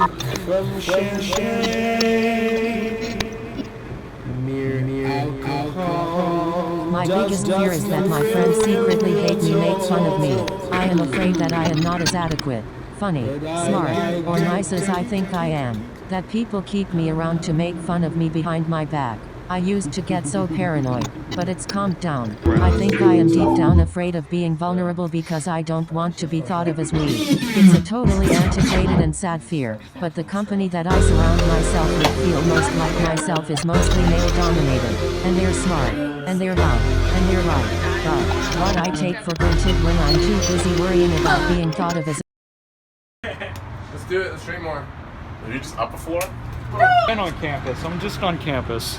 from champagne, mere alcohol. My biggest fear is that my friends secretly hate me, make fun of me. I am afraid that I am not as adequate, funny, smart, or nice as I think I am. That people keep me around to make fun of me behind my back. I used to get so paranoid, but it's calmed down. I think I am deep down afraid of being vulnerable because I don't want to be thought of as weak. It's a totally antiquated and sad fear, but the company that I surround myself with feel most like myself is mostly male-dominated, and they're smart, and they're loud, and they're right. But what I take for granted when I'm too busy worrying about being thought of as Let's do it. Let's drink more. Are you just up a floor? I'm on campus. I'm just on campus.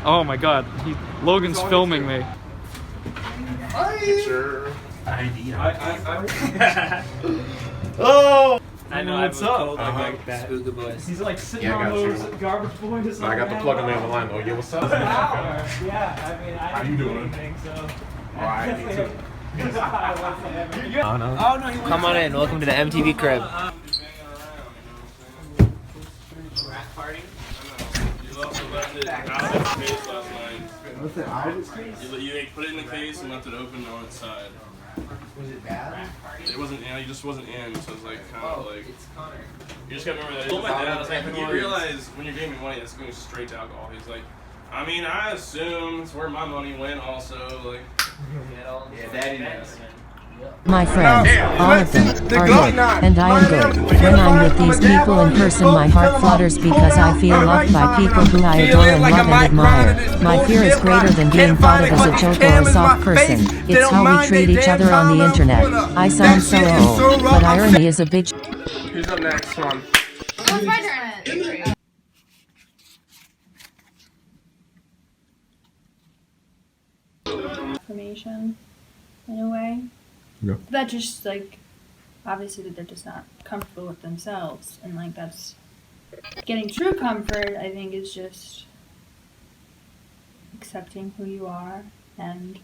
Oh my god, Logan's filming me. Sure. Oh! I know. What's up? Like that. Boys. He's like sitting Yeah, I on got those you. garbage boys. I got the plug on the other line. Oh, yeah, what's up? Yeah, I mean, I How you didn't do doing? anything, so. Alright, me too. Oh no. Come on in. Welcome to the MTV crib. What's that? You put it in the case and left it open on its side. Was it bad? It wasn't, you just wasn't in, so it's like kind of like. You just gotta remember that. I told my dad, I was like, you realize when you're giving me money, that's going straight to alcohol. He's like, I mean, I assume it's where my money went also. Like, Yeah, Daddy knows. my friends, all of them, are good, and I am good. When I'm with these people in person, my heart flutters because I feel loved by people who I adore and love and admire. My fear is greater than being thought of as a joke or a soft person. It's how we treat each other on the internet. I sound so old, but irony is a big Who's up next? Come on. Oh, it's my turn. Information in a way. Yeah. That just like obviously that they're just not comfortable with themselves, and like that's getting true comfort. I think is just accepting who you are and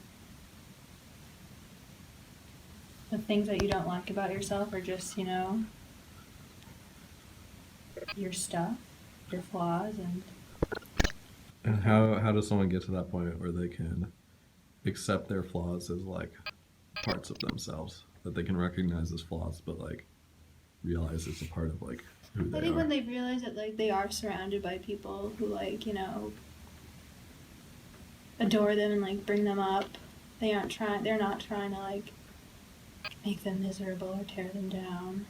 the things that you don't like about yourself are just, you know, your stuff, your flaws, And how does someone get to that point where they can accept their flaws as like parts of themselves that they can recognize as flaws, but like realize it's a part of like who they I think are? when they realize that like they are surrounded by people who like, you know, adore them and like bring them up, they're not trying to like make them miserable or tear them down.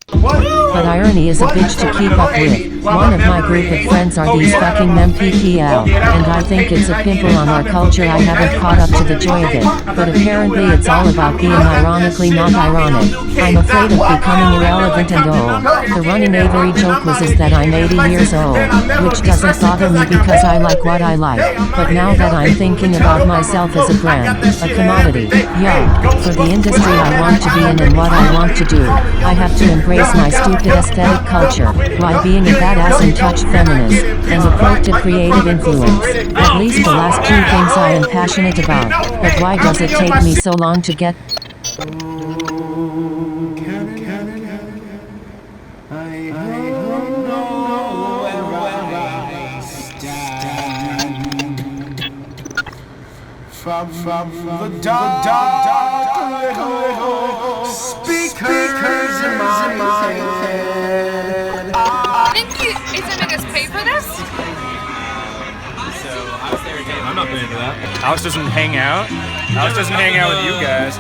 But irony is a bitch to keep up with. One of my group of friends are these fucking MPPL, and I think it's a pimple on our culture. I haven't caught up to the joy of it, but apparently it's all about being ironically not ironic. I'm afraid of becoming irrelevant and old. The running Avery joke was is that I'm 80 years old, which doesn't bother me because I like what I like. But now that I'm thinking about myself as a brand, a commodity, yeah, for the industry I want to be in and what I want to do, I have to embrace my stupid aesthetic culture, while being a badass and touch feminist, and a quote to creative influence. At least the last two things I am passionate about. But why does it take me so long to get? From the dark little speakers in my head. I think he's gonna make us pay for this. So I was there again. I'm not paying for that. Alex doesn't hang out. Alex doesn't hang out with you guys.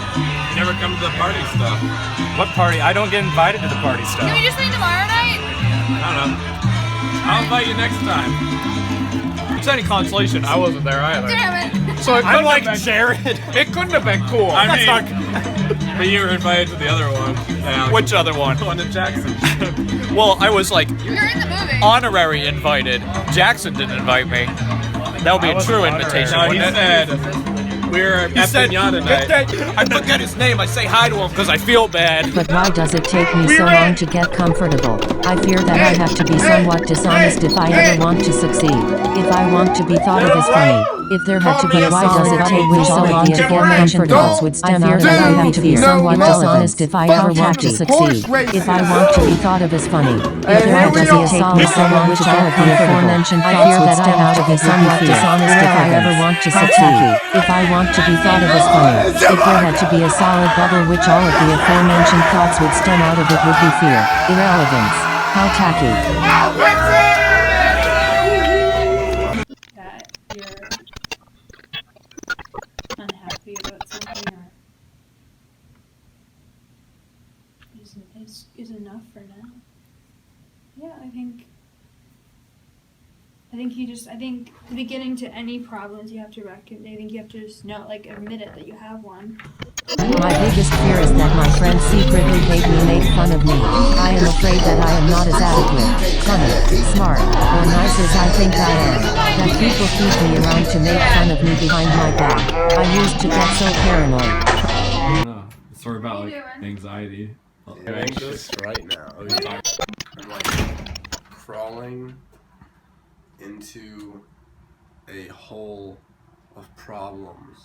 you never come to the party stuff. What party? I don't get invited to the party stuff. Can we just leave tomorrow night? I don't know. I'll invite you next time. It's any consolation, I wasn't there either. Damn it. So I'm like Jarrod. It couldn't have been cool. I mean, but you were invited to the other one. Which other one? The one to Jackson. Well, I was like You're in the movie. honorary invited. Jackson didn't invite me. That would be a true invitation, No, he wouldn't it? said we're at He said, Pinata night. I forget his name. I say hi to him because I feel bad. But why does it take me so long to get comfortable? I fear that I have to be somewhat dishonest if I ever want to succeed. If I want to be thought of as funny, If there had to be a Why does solid it bubble take which me so all of long the to get aforementioned comfortable? thoughts would stem I out of fear it, that I I have to be have somewhat no dishonest if I ever want to succeed. If I want to be thought of as funny. If there had to be a solid bubble which all of the aforementioned thoughts would stem out of it, somewhat dishonest if I ever want to succeed. If I want to be thought of as funny. If there had to be a solid bubble which all of the aforementioned thoughts would stem out of it would be fear, irrelevance. How tacky. That you're unhappy about something or is enough for now. Yeah, I think the beginning to any problems you have to reckon. I think you have to just know, like, admit it that you have one. My biggest fear is that my friends secretly hate me, make fun of me. I am afraid that I am not as adequate, funny, smart, or nice as I think I am. That people keep me around to make fun of me behind my back. I used to get so paranoid. I don't know. It's sort of about like anxiety. I'm anxious right now. I'm like crawling into a hole of problems.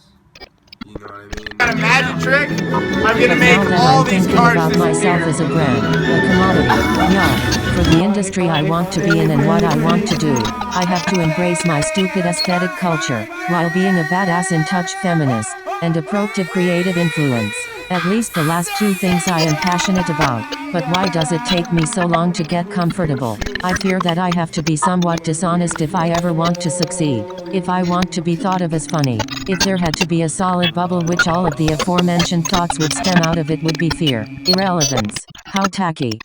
You know what I mean? Got a magic trick? I'm But gonna make now that all I'm these thinking cards about myself as a brand, a commodity, yeah, for the industry I want to be in and what I want to do, I have to embrace my stupid aesthetic culture, while being a badass in touch feminist, and a proactive creative influence. At least the last two things I am passionate about, but why does it take me so long to get comfortable? I fear that I have to be somewhat dishonest if I ever want to succeed. If I want to be thought of as funny. If there had to be a solid bubble which all of the aforementioned thoughts would stem out of it would be fear, irrelevance. How tacky.